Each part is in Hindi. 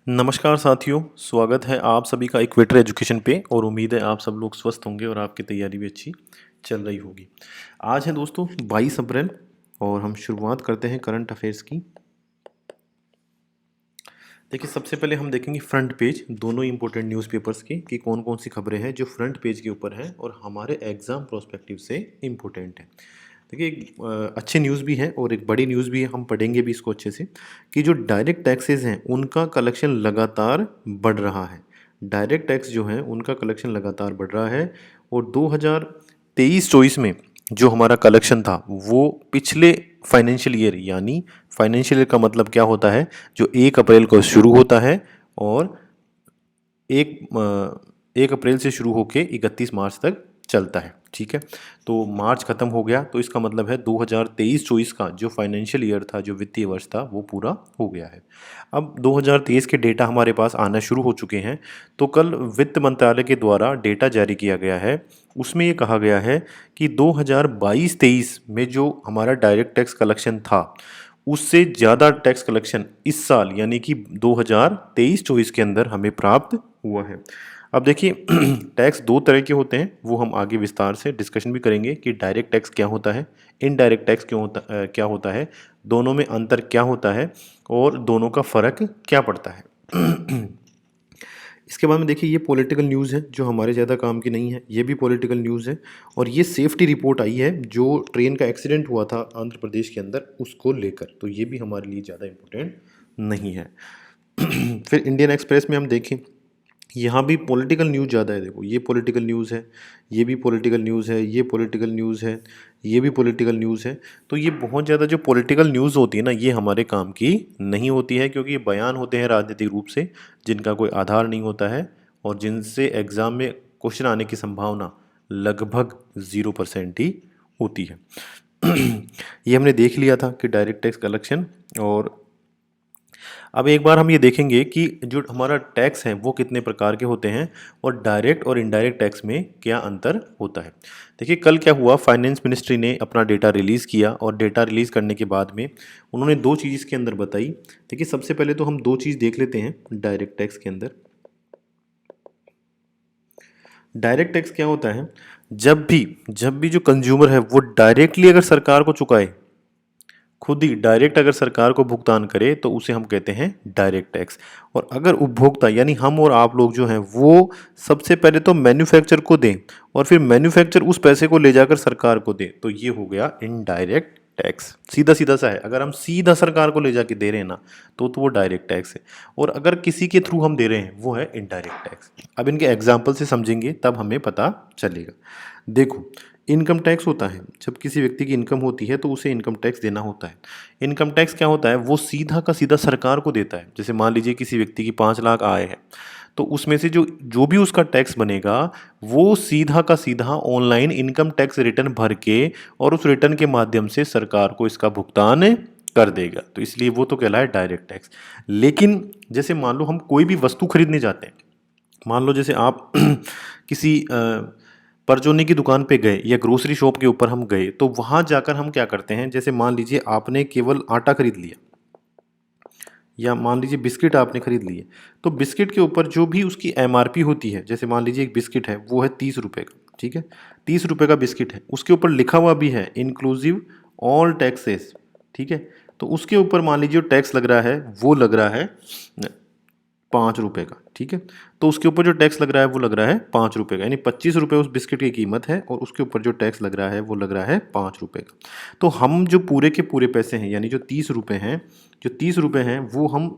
नमस्कार साथियों, स्वागत है आप सभी का इक्वेटर एजुकेशन पे और उम्मीद है आप सब लोग स्वस्थ होंगे और आपकी तैयारी भी अच्छी चल रही होगी। आज है दोस्तों 22 अप्रैल और हम शुरुआत करते हैं करंट अफेयर्स की। देखिए, सबसे पहले हम देखेंगे फ्रंट पेज दोनों इंपॉर्टेंट न्यूज़पेपर्स की कि कौन कौन सी खबरें हैं जो फ्रंट पेज के ऊपर हैं और हमारे एग्ज़ाम प्रोस्पेक्टिव से इम्पोर्टेंट है। देखिए, एक अच्छी न्यूज़ भी है और एक बड़ी न्यूज़ भी है, हम पढ़ेंगे भी इसको अच्छे से कि जो डायरेक्ट टैक्सेस हैं उनका कलेक्शन लगातार बढ़ रहा है। डायरेक्ट टैक्स जो है उनका कलेक्शन लगातार बढ़ रहा है और 2023-24 में जो हमारा कलेक्शन था वो पिछले फाइनेंशियल ईयर, यानी फाइनेंशियल ईयर का मतलब क्या होता है, जो 1 अप्रैल को शुरू होता है और एक अप्रैल से शुरू होके 31 मार्च तक चलता है। ठीक है, तो मार्च ख़त्म हो गया तो इसका मतलब है 2023-24 का जो फाइनेंशियल ईयर था, जो वित्तीय वर्ष था, वो पूरा हो गया है। अब 2023 के डेटा हमारे पास आना शुरू हो चुके हैं। तो कल वित्त मंत्रालय के द्वारा डेटा जारी किया गया है, उसमें ये कहा गया है कि 2022-23 में जो हमारा डायरेक्ट टैक्स कलेक्शन था उससे ज़्यादा टैक्स कलेक्शन इस साल यानी कि 2023-24 के अंदर हमें प्राप्त हुआ है। अब देखिए टैक्स दो तरह के होते हैं, वो हम आगे विस्तार से डिस्कशन भी करेंगे कि डायरेक्ट टैक्स क्या होता है, इनडायरेक्ट टैक्स क्या होता है, दोनों में अंतर क्या होता है और दोनों का फ़र्क क्या पड़ता है। इसके बाद में देखिए, ये पॉलिटिकल न्यूज़ है जो हमारे ज़्यादा काम की नहीं है, ये भी पॉलिटिकल न्यूज़ है और ये सेफ्टी रिपोर्ट आई है जो ट्रेन का एक्सीडेंट हुआ था आंध्र प्रदेश के अंदर उसको लेकर, तो ये भी हमारे लिए ज़्यादा इम्पोर्टेंट नहीं है। फिर इंडियन एक्सप्रेस में हम देखें, यहाँ भी पॉलिटिकल न्यूज़ ज़्यादा है। देखो, ये पॉलिटिकल न्यूज़ है, ये भी पॉलिटिकल न्यूज़ है, ये पॉलिटिकल न्यूज़ है, ये भी पॉलिटिकल न्यूज़ है। तो ये बहुत ज़्यादा जो पॉलिटिकल न्यूज़ होती है ना, ये हमारे काम की नहीं होती है क्योंकि ये बयान होते हैं राजनीतिक रूप से, जिनका कोई आधार नहीं होता है और जिनसे एग्ज़ाम में क्वेश्चन आने की संभावना लगभग 0% ही होती है। ये हमने देख लिया था कि डायरेक्ट टैक्स कलेक्शन। और अब एक बार हम ये देखेंगे कि जो हमारा टैक्स है वो कितने प्रकार के होते हैं और डायरेक्ट और इनडायरेक्ट टैक्स में क्या अंतर होता है। देखिए, कल क्या हुआ, फाइनेंस मिनिस्ट्री ने अपना डेटा रिलीज़ किया और डेटा रिलीज़ करने के बाद में उन्होंने दो चीज़ इसके अंदर बताई। देखिए, सबसे पहले तो हम दो चीज़ देख लेते हैं डायरेक्ट टैक्स के अंदर। डायरेक्ट टैक्स क्या होता है, जब भी जो कंज्यूमर है वो डायरेक्टली अगर सरकार को चुकाए, खुद ही डायरेक्ट अगर सरकार को भुगतान करे तो उसे हम कहते हैं डायरेक्ट टैक्स। और अगर उपभोक्ता यानी हम और आप लोग जो हैं वो सबसे पहले तो मैन्युफैक्चर को दें और फिर मैन्युफैक्चर उस पैसे को ले जाकर सरकार को दे, तो ये हो गया इनडायरेक्ट टैक्स। सीधा सीधा सा है, अगर हम सीधा सरकार को ले जाके दे रहे हैं ना तो वो डायरेक्ट टैक्स है, और अगर किसी के थ्रू हम दे रहे हैं वो है इनडायरेक्ट टैक्स। अब इनके एग्जाम्पल से समझेंगे तब हमें पता चलेगा। देखो, इनकम टैक्स होता है, जब किसी व्यक्ति की इनकम होती है तो उसे इनकम टैक्स देना होता है। इनकम टैक्स क्या होता है, वो सीधा का सीधा सरकार को देता है। जैसे मान लीजिए किसी व्यक्ति की 5 लाख आय है, तो उसमें से जो जो भी उसका टैक्स बनेगा वो सीधा का सीधा ऑनलाइन इनकम टैक्स रिटर्न भर के और उस रिटर्न के माध्यम से सरकार को इसका भुगतान कर देगा, तो इसलिए वो तो कहलाए डायरेक्ट टैक्स। लेकिन जैसे मान लो हम कोई भी वस्तु खरीदने जाते हैं, मान लो जैसे आप किसी परचूनी की दुकान पे गए या ग्रोसरी शॉप के ऊपर हम गए, तो वहाँ जाकर हम क्या करते हैं, जैसे मान लीजिए आपने केवल आटा खरीद लिया या मान लीजिए बिस्किट आपने खरीद लिए, तो बिस्किट के ऊपर जो भी उसकी एमआरपी होती है, जैसे मान लीजिए एक बिस्किट है वो है 30 रुपये का, ठीक है, 30 रुपये का बिस्किट है, उसके ऊपर लिखा हुआ भी है इंक्लूसिव ऑल टैक्सेस, ठीक है, तो उसके ऊपर मान लीजिए जो टैक्स लग रहा है वो लग रहा है 5 रुपये का, ठीक है, तो उसके ऊपर जो टैक्स लग रहा है वो लग रहा है 5 रुपये का, यानी 25 रुपये उस बिस्किट की कीमत है और उसके ऊपर जो टैक्स लग रहा है वो लग रहा है 5 रुपये का। तो हम जो पूरे के पूरे पैसे हैं, यानी जो 30 रुपये हैं, जो 30 रुपये हैं वो हम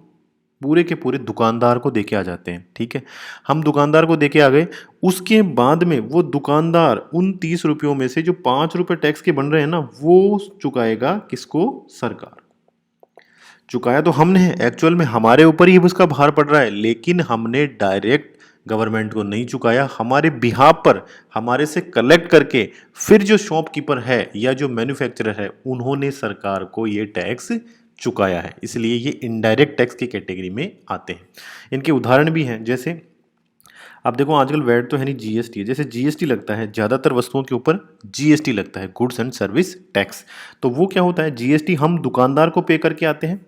पूरे के पूरे दुकानदार को दे के आ जाते हैं, ठीक है, हम दुकानदार को दे के आ गए। उसके बाद में वो दुकानदार उन 30 रुपयों में से जो 5 रुपये टैक्स के बन रहे हैं ना, वो चुकाएगा किसको, सरकार। चुकाया तो हमने है, एक्चुअल में हमारे ऊपर ही उसका भार पड़ रहा है, लेकिन हमने डायरेक्ट गवर्नमेंट को नहीं चुकाया, हमारे बिहाफ पर हमारे से कलेक्ट करके फिर जो शॉपकीपर है या जो मैन्युफैक्चरर है उन्होंने सरकार को ये टैक्स चुकाया है, इसलिए ये इनडायरेक्ट टैक्स की कैटेगरी में आते हैं। इनके उदाहरण भी हैं, जैसे अब देखो आजकल वैट तो है नहीं, जीएसटी है। जैसे जीएसटी लगता है, ज़्यादातर वस्तुओं के ऊपर जीएसटी लगता है, गुड्स एंड सर्विस टैक्स। तो वो क्या होता है, जीएसटी हम दुकानदार को पे करके आते हैं,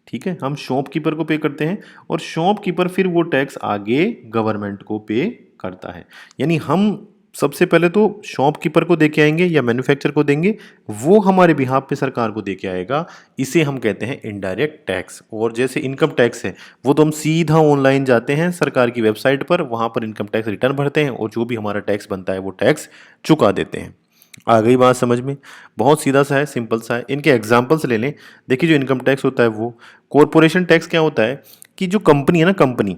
ठीक है, हम शॉपकीपर को पे करते हैं और शॉपकीपर फिर वो टैक्स आगे गवर्नमेंट को पे करता है। यानी हम सबसे पहले तो शॉपकीपर को दे के आएंगे या मैन्युफैक्चरर को देंगे, वो हमारे बिहाफ पे सरकार को दे के आएगा। इसे हम कहते हैं इनडायरेक्ट टैक्स। और जैसे इनकम टैक्स है वो तो हम सीधा ऑनलाइन जाते हैं सरकार की वेबसाइट पर, वहाँ पर इनकम टैक्स रिटर्न भरते हैं और जो भी हमारा टैक्स बनता है वो टैक्स चुका देते हैं। आ गई बात समझ में? बहुत सीधा सा है, सिंपल सा है। इनके एग्जाम्पल्स ले लें। देखिए जो इनकम टैक्स होता है वो, कॉरपोरेशन टैक्स क्या होता है कि जो कंपनी है ना, कंपनी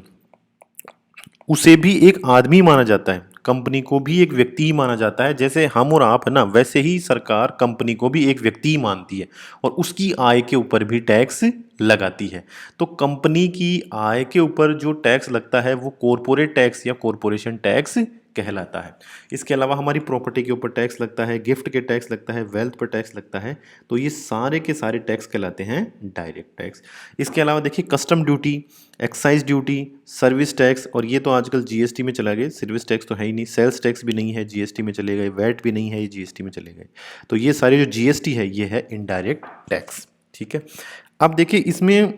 उसे भी एक आदमी माना जाता है, कंपनी को भी एक व्यक्ति ही माना जाता है। जैसे हम और आप है ना, वैसे ही सरकार कंपनी को भी एक व्यक्ति ही मानती है और उसकी आय के ऊपर भी टैक्स लगाती है। तो कंपनी की आय के ऊपर जो टैक्स लगता है वो कॉरपोरेट टैक्स या कॉरपोरेशन टैक्स कहलाता है। इसके अलावा हमारी प्रॉपर्टी के ऊपर टैक्स लगता है, गिफ्ट के टैक्स लगता है, वेल्थ पर टैक्स लगता है। तो ये सारे के सारे टैक्स कहलाते हैं डायरेक्ट टैक्स। इसके अलावा देखिए custom duty, excise duty, service tax, और ये तो आजकल जीएसटी में चला गया। सर्विस टैक्स तो है ही नहीं, सेल्स टैक्स भी नहीं है, जीएसटी में चले गए, वैट भी नहीं है, ये जीएसटी में चले गए। तो ये सारे जो जीएसटी है ये है इनडायरेक्ट टैक्स। ठीक है, अब देखिए इसमें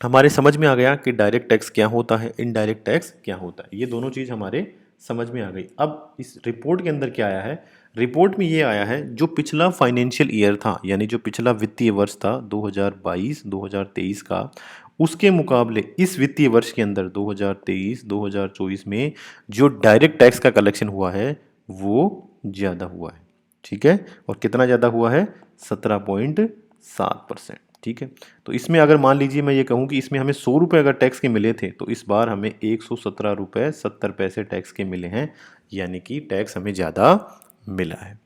हमारे समझ में आ गया कि डायरेक्ट टैक्स क्या होता है, इनडायरेक्ट टैक्स क्या होता है। ये दोनों चीज़ हमारे समझ में आ गई। अब इस रिपोर्ट के अंदर क्या आया है, रिपोर्ट में ये आया है जो पिछला फाइनेंशियल ईयर था, यानी जो पिछला वित्तीय वर्ष था 2022-2023 का, उसके मुकाबले इस वित्तीय वर्ष के अंदर 2023-2024 में जो डायरेक्ट टैक्स का कलेक्शन हुआ है वो ज़्यादा हुआ है। ठीक है, और कितना ज़्यादा हुआ है? 17.7%। ठीक है, तो इसमें अगर मान लीजिए मैं ये कहूँ कि इसमें हमें 100 रुपये अगर टैक्स के मिले थे तो इस बार हमें 117 रुपये 70 पैसे टैक्स के मिले हैं, यानी कि टैक्स हमें ज़्यादा मिला है।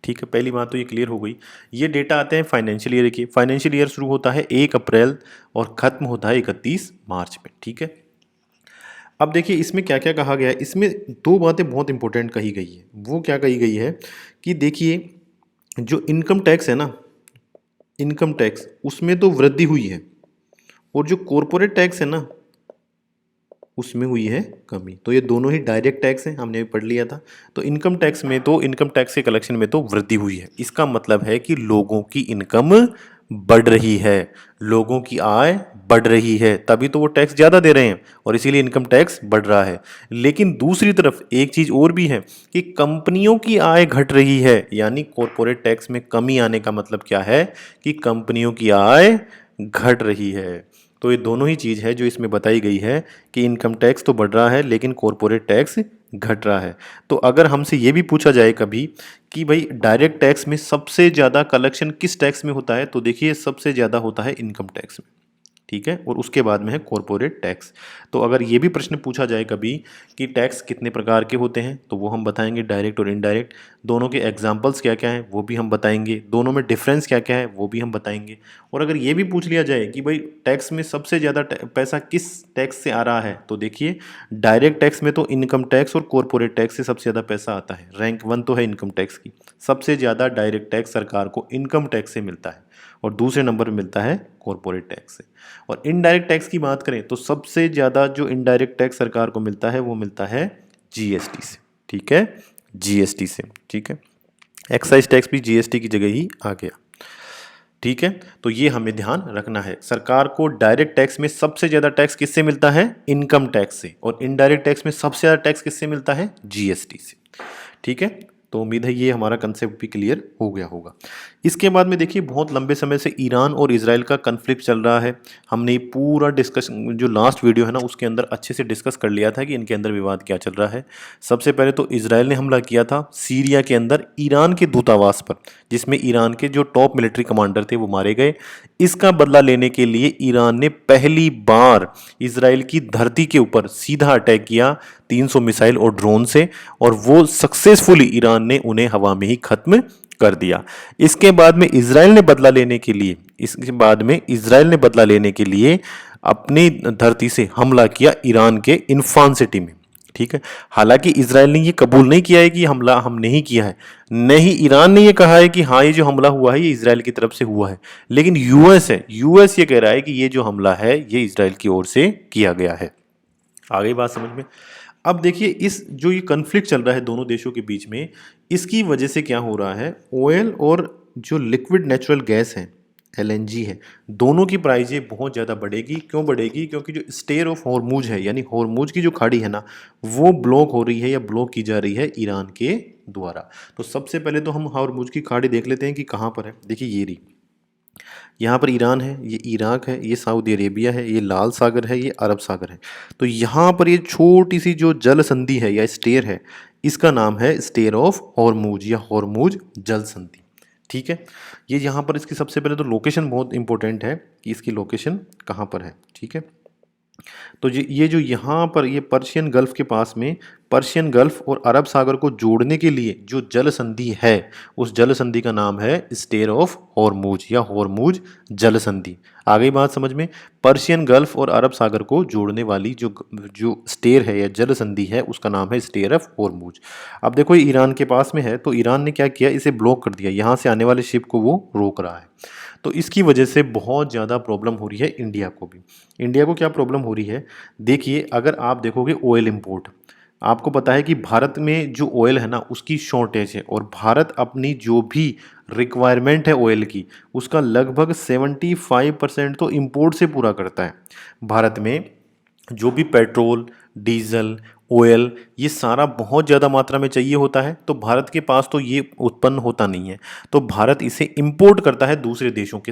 ठीक है, पहली बात तो ये क्लियर हो गई। ये डेटा आते हैं फाइनेंशियल ईयर की। फाइनेंशियल ईयर शुरू होता है 1 अप्रैल और ख़त्म होता है 31 मार्च में। ठीक है, अब देखिए इसमें क्या क्या कहा गया है। इसमें दो बातें बहुत इंपॉर्टेंट कही गई है। वो क्या कही गई है कि देखिए जो इनकम टैक्स है ना, इनकम टैक्स उसमें तो वृद्धि हुई है और जो कॉरपोरेट टैक्स है ना उसमें हुई है कमी। तो ये दोनों ही डायरेक्ट टैक्स हैं, हमने भी पढ़ लिया था। तो इनकम टैक्स में तो, इनकम टैक्स के कलेक्शन में तो वृद्धि हुई है। इसका मतलब है कि लोगों की इनकम बढ़ रही है, लोगों की आय बढ़ रही है, तभी तो वो टैक्स ज़्यादा दे रहे हैं और इसीलिए इनकम टैक्स बढ़ रहा है। लेकिन दूसरी तरफ एक चीज़ और भी है कि कंपनियों की आय घट रही है, यानी कॉरपोरेट टैक्स में कमी आने का मतलब क्या है कि कंपनियों की आय घट रही है। तो ये दोनों ही चीज़ है जो इसमें बताई गई है कि इनकम टैक्स तो बढ़ रहा है लेकिन कॉरपोरेट टैक्स घट रहा है। तो अगर हमसे ये भी पूछा जाए कभी कि भाई डायरेक्ट टैक्स में सबसे ज़्यादा कलेक्शन किस टैक्स में होता है, तो देखिए सबसे ज़्यादा होता है इनकम टैक्स में। ठीक है, और उसके बाद में है कॉरपोरेट टैक्स। तो अगर ये भी प्रश्न पूछा जाए कभी कि टैक्स कितने प्रकार के होते हैं, तो वो हम बताएंगे डायरेक्ट और इनडायरेक्ट। दोनों के एग्जांपल्स क्या क्या हैं वो भी हम बताएंगे, दोनों में डिफरेंस क्या क्या है वो भी हम बताएंगे। और अगर ये भी पूछ लिया जाए कि भाई टैक्स में सबसे ज़्यादा पैसा किस टैक्स से आ रहा है, तो देखिए डायरेक्ट टैक्स में तो इनकम टैक्स और कॉरपोरेट टैक्स से सबसे ज़्यादा पैसा आता है। रैंक 1 तो है इनकम टैक्स की। सबसे ज़्यादा डायरेक्ट टैक्स सरकार को इनकम टैक्स से मिलता है और दूसरे नंबर पर मिलता है कॉरपोरेट टैक्स से। और इनडायरेक्ट टैक्स की बात करें तो सबसे ज़्यादा जो इनडायरेक्ट टैक्स सरकार को मिलता है वो मिलता है जीएसटी से। ठीक है, जीएसटी से। ठीक है, एक्साइज टैक्स भी जीएसटी की जगह ही आ गया। ठीक है, तो ये हमें ध्यान रखना है। सरकार को डायरेक्ट टैक्स में सबसे ज़्यादा टैक्स किससे मिलता है? इनकम टैक्स से। और इनडायरेक्ट टैक्स में सबसे ज़्यादा टैक्स किससे मिलता है? जीएसटी से। ठीक है, तो उम्मीद है ये हमारा कंसेप्ट भी क्लियर हो गया होगा। इसके बाद में देखिए बहुत लंबे समय से ईरान और इजराइल का कन्फ्लिक्ट चल रहा है। हमने ये पूरा डिस्कशन जो लास्ट वीडियो है ना उसके अंदर अच्छे से डिस्कस कर लिया था कि इनके अंदर विवाद क्या चल रहा है। सबसे पहले तो इजराइल ने हमला किया था सीरिया के अंदर ईरान के दूतावास पर, जिसमें ईरान के जो टॉप मिलिट्री कमांडर थे वो मारे गए। इसका बदला लेने के लिए ईरान ने पहली बार इजराइल की धरती के ऊपर सीधा अटैक किया 300 मिसाइल और ड्रोन से, और वो सक्सेसफुली ईरान ने उन्हें हवा में ही खत्म कर दिया। इसके बाद में इजराइल ने बदला लेने के लिए अपनी धरती से हमला किया ईरान के इन्फान सिटी में। ठीक है, हालांकि इजराइल ने ये कबूल नहीं किया है कि हमला हमने ही किया है, नहीं ईरान ने ये कहा है कि हाँ ये जो हमला हुआ है ये इजराइल की तरफ से हुआ है, लेकिन यूएस ये कह रहा है कि ये जो हमला है ये इजराइल की ओर से किया गया है। आ गई बात समझ में? अब देखिए इस जो ये कन्फ्लिक्ट चल रहा है दोनों देशों के बीच में, इसकी वजह से क्या हो रहा है, ऑयल और जो लिक्विड नेचुरल गैस है LNG है, दोनों की प्राइजें बहुत ज़्यादा बढ़ेगी। क्यों बढ़ेगी? क्योंकि जो स्टेट ऑफ हॉर्मुज है, यानी हॉर्मुज की जो खाड़ी है ना, वो ब्लॉक हो रही है या ब्लॉक की जा रही है ईरान के द्वारा। तो सबसे पहले तो हम हॉर्मुज की खाड़ी देख लेते हैं कि कहाँ पर है। देखिए ये रही, यहाँ पर ईरान है, ये इराक है, ये सऊदी अरेबिया है, ये लाल सागर है, ये अरब सागर है। तो यहाँ पर ये छोटी सी जो जल संधि है या स्टेर है, इसका नाम है स्टेर ऑफ हॉर्मुज या हॉर्मुज जल संधि। ठीक है, ये यहाँ पर इसकी सबसे पहले तो लोकेशन बहुत इंपॉर्टेंट है कि इसकी लोकेशन कहाँ पर है। ठीक है, तो ये जो यहाँ पर ये पर्शियन गल्फ के पास में, पर्शियन गल्फ और अरब सागर को जोड़ने के लिए जो जल संधि है, उस जल संधि का नाम है स्टेर ऑफ हॉर्मुज या हॉर्मुज जल संधि। आ गई बात समझ में? पर्शियन गल्फ और अरब सागर को जोड़ने वाली जो जो स्टेर है या जल संधि है, उसका नाम है स्टेर ऑफ हॉर्मुज। अब देखो ये ईरान के पास में है, तो ईरान ने क्या किया, इसे ब्लॉक कर दिया, यहाँ से आने वाले शिप को वो रोक रहा है। तो इसकी वजह से बहुत ज़्यादा प्रॉब्लम हो रही है इंडिया को भी। इंडिया को क्या प्रॉब्लम हो रही है? देखिए, अगर आप देखोगे ऑयल इंपोर्ट, आपको पता है कि भारत में जो ऑयल है ना, उसकी शॉर्टेज है, और भारत अपनी जो भी रिक्वायरमेंट है ऑयल की, उसका लगभग 75% तो इंपोर्ट से पूरा करता है। भारत में जो भी पेट्रोल, डीजल, ऑयल, ये सारा बहुत ज़्यादा मात्रा में चाहिए होता है, तो भारत के पास तो ये उत्पन्न होता नहीं है, तो भारत इसे इंपोर्ट करता है दूसरे देशों के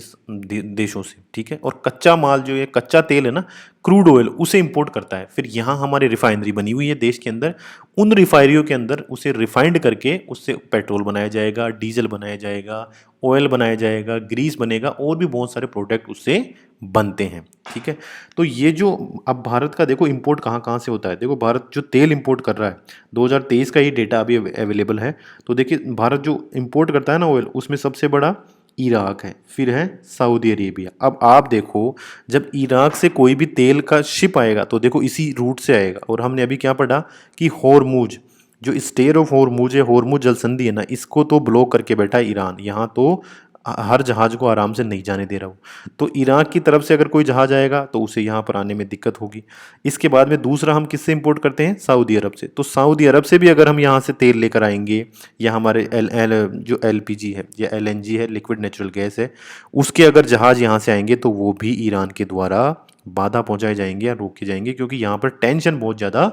देशों से। ठीक है, और कच्चा माल जो ये कच्चा तेल है ना, क्रूड ऑयल, उसे इंपोर्ट करता है। फिर यहाँ हमारे रिफाइनरी बनी हुई है देश के अंदर, उन रिफाइनरियों के अंदर उसे रिफाइंड करके उससे पेट्रोल बनाया जाएगा, डीजल बनाया जाएगा, ऑयल बनाया जाएगा, ग्रीस बनेगा, और भी बहुत सारे प्रोडक्ट उससे बनते हैं। ठीक है, तो ये जो अब भारत का देखो इंपोर्ट कहाँ कहाँ से होता है। देखो भारत जो तेल इंपोर्ट कर रहा है, 2023 का ये डेटा अभी अवेलेबल है, तो देखिए भारत जो इंपोर्ट करता है ना ऑयल, उसमें सबसे बड़ा इराक है, फिर है सऊदी अरेबिया। अब आप देखो, जब इराक से कोई भी तेल का शिप आएगा तो देखो इसी रूट से आएगा, और हमने अभी क्या पढ़ा कि हॉर्मुज, जो स्टेट ऑफ हॉर्मुज है, हॉर्मुज जल संधि है ना, इसको तो ब्लॉक करके बैठा है ईरान, यहाँ तो हर जहाज को आराम से नहीं जाने दे रहा हूँ। तो इराक की तरफ से अगर कोई जहाज आएगा तो उसे यहाँ पर आने में दिक्कत होगी। इसके बाद में दूसरा हम किससे इंपोर्ट करते हैं? सऊदी अरब से। तो सऊदी अरब से भी अगर हम यहाँ से तेल लेकर आएंगे, या हमारे जो LPG है या LNG है, लिक्विड नेचुरल गैस है, उसके अगर जहाज यहाँ से आएंगे तो वो भी ईरान के द्वारा बाधा पहुँचाए जाएंगे या रोके जाएंगे, क्योंकि यहाँ पर टेंशन बहुत ज़्यादा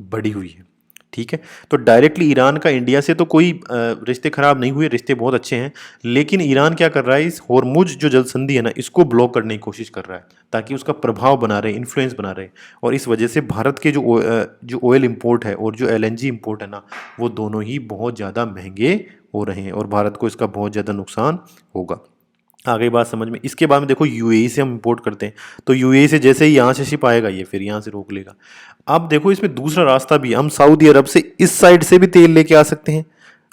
बढ़ी हुई है। ठीक है, तो डायरेक्टली ईरान का इंडिया से तो कोई रिश्ते खराब नहीं हुए, रिश्ते बहुत अच्छे हैं, लेकिन ईरान क्या कर रहा है, इस हॉर्मुज जो जल संधि है ना, इसको ब्लॉक करने की कोशिश कर रहा है, ताकि उसका प्रभाव बना रहे, इन्फ्लुएंस बना रहे, और इस वजह से भारत के जो ऑयल इंपोर्ट है और जो LNG इंपोर्ट है ना, वो दोनों ही बहुत ज़्यादा महंगे हो रहे हैं, और भारत को इसका बहुत ज़्यादा नुकसान होगा। आ गई बात समझ में? इसके बाद में देखो UAE से हम इंपोर्ट करते हैं, तो UAE से जैसे ही यहाँ से शिप आएगा, ये फिर यहाँ से रोक लेगा। अब देखो इसमें दूसरा रास्ता भी, हम सऊदी अरब से इस साइड से भी तेल लेके आ सकते हैं।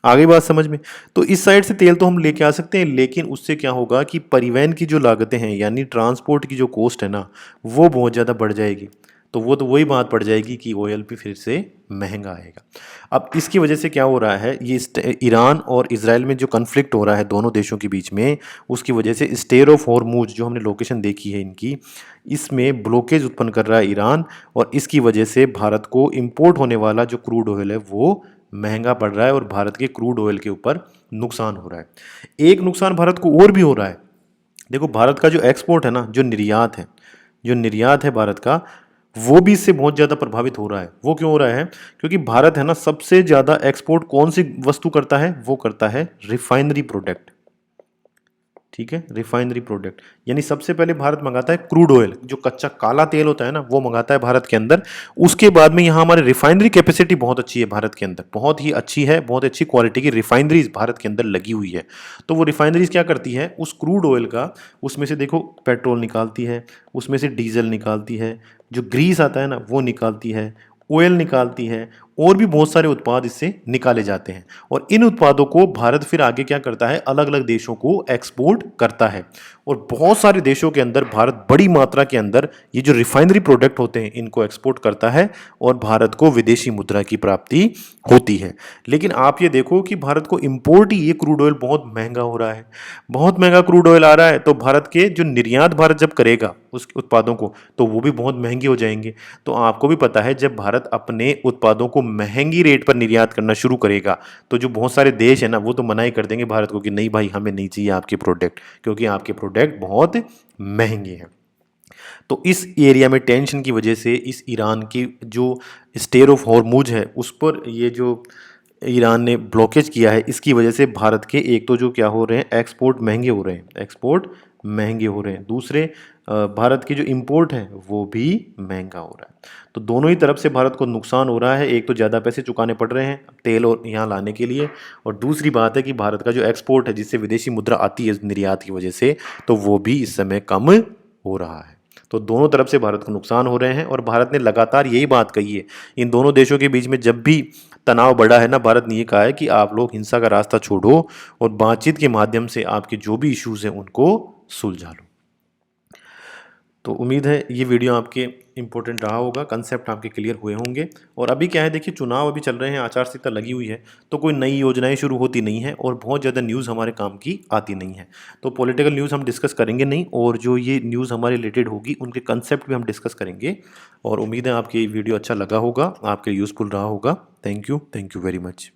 आ गई बात समझ में? तो इस साइड से तेल तो हम लेके आ सकते हैं, लेकिन उससे क्या होगा कि परिवहन की जो लागतें हैं, यानी ट्रांसपोर्ट की जो कॉस्ट है ना, वो बहुत ज़्यादा बढ़ जाएगी। तो वो तो वही बात पड़ जाएगी कि ऑयल भी फिर से महंगा आएगा। अब इसकी वजह से क्या हो रहा है, ये ईरान और इजराइल में जो कन्फ्लिक्ट हो रहा है दोनों देशों के बीच में, उसकी वजह से स्टेट ऑफ हॉर्मुज जो हमने लोकेशन देखी है इनकी, इसमें ब्लॉकेज उत्पन्न कर रहा है ईरान, और इसकी वजह से भारत को इंपोर्ट होने वाला जो क्रूड ऑयल है वो महंगा पड़ रहा है, और भारत के क्रूड ऑयल के ऊपर नुकसान हो रहा है। एक नुकसान भारत को और भी हो रहा है। देखो भारत का जो एक्सपोर्ट है ना, जो निर्यात है भारत का, वो भी इससे बहुत ज़्यादा प्रभावित हो रहा है। वो क्यों हो रहा है? क्योंकि भारत है ना, सबसे ज़्यादा एक्सपोर्ट कौन सी वस्तु करता है? वो करता है रिफाइनरी प्रोडक्ट। ठीक है, रिफाइनरी प्रोडक्ट, यानी सबसे पहले भारत मंगाता है क्रूड ऑयल, जो कच्चा काला तेल होता है ना, वो मंगाता है भारत के अंदर। उसके बाद में यहाँ हमारे रिफाइनरी कैपेसिटी बहुत अच्छी है भारत के अंदर, बहुत ही अच्छी है, बहुत अच्छी क्वालिटी की रिफाइनरीज भारत के अंदर लगी हुई है। तो वो रिफाइनरीज क्या करती है, उस क्रूड ऑयल का, उसमें से देखो पेट्रोल निकालती है, उसमें से डीजल निकालती है, जो ग्रीस आता है ना वो निकालती है, ऑयल निकालती है, और भी बहुत सारे उत्पाद इससे निकाले जाते हैं, और इन उत्पादों को भारत फिर आगे क्या करता है, अलग अलग देशों को एक्सपोर्ट करता है। और बहुत सारे देशों के अंदर भारत बड़ी मात्रा के अंदर ये जो रिफाइनरी प्रोडक्ट होते हैं इनको एक्सपोर्ट करता है, और भारत को विदेशी मुद्रा की प्राप्ति होती है। लेकिन आप ये देखो कि भारत को इंपोर्ट ही ये क्रूड ऑयल बहुत महंगा हो रहा है, बहुत महंगा क्रूड ऑयल आ रहा है, तो भारत के जो निर्यात भारत जब करेगा उस उत्पादों को, तो वो भी बहुत महंगे हो जाएंगे। तो आपको भी पता है, जब भारत अपने उत्पादों को महंगी रेट पर निर्यात करना शुरू करेगा तो जो बहुत सारे देश हैं ना वो तो मना ही कर देंगे भारत को कि नहीं भाई हमें नहीं चाहिए आपके प्रोडक्ट, क्योंकि आपके प्रोडक्ट बहुत महंगे हैं। तो इस एरिया में टेंशन की वजह से इस ईरान की जो स्टेट ऑफ हॉर्मुज है उस पर ये जो ईरान ने ब्लॉकेज किया है, इसकी वजह से भारत के एक तो जो क्या हो रहे हैं एक्सपोर्ट महंगे हो रहे हैं, एक्सपोर्ट महंगे हो रहे हैं, दूसरे भारत की जो इंपोर्ट है वो भी महंगा हो रहा है। तो दोनों ही तरफ से भारत को नुकसान हो रहा है, एक तो ज़्यादा पैसे चुकाने पड़ रहे हैं तेल और यहाँ लाने के लिए, और दूसरी बात है कि भारत का जो एक्सपोर्ट है जिससे विदेशी मुद्रा आती है निर्यात की वजह से, तो वो भी इस समय कम हो रहा है। तो दोनों तरफ से भारत को नुकसान हो रहे हैं और भारत ने लगातार यही बात कही है। इन दोनों देशों के बीच में जब भी तनाव बढ़ा है ना, भारत ने ये कहा है कि आप लोग हिंसा का रास्ता छोड़ो और बातचीत के माध्यम से आपके जो भी इश्यूज हैं उनको सुलझा लो। तो उम्मीद है ये वीडियो आपके इंपॉर्टेंट रहा होगा, कंसेप्ट आपके क्लियर हुए होंगे। और अभी क्या है देखिए, चुनाव अभी चल रहे हैं, आचार संहिता लगी हुई है, तो कोई नई योजनाएं शुरू होती नहीं है और बहुत ज़्यादा न्यूज़ हमारे काम की आती नहीं है। तो पॉलिटिकल न्यूज़ हम डिस्कस करेंगे नहीं, और जो ये न्यूज़ हमारे रिलेटेड होगी उनके कंसेप्ट भी हम डिस्कस करेंगे। और उम्मीद है आपकी वीडियो अच्छा लगा होगा, आपके यूज़फुल रहा होगा। Thank you very much.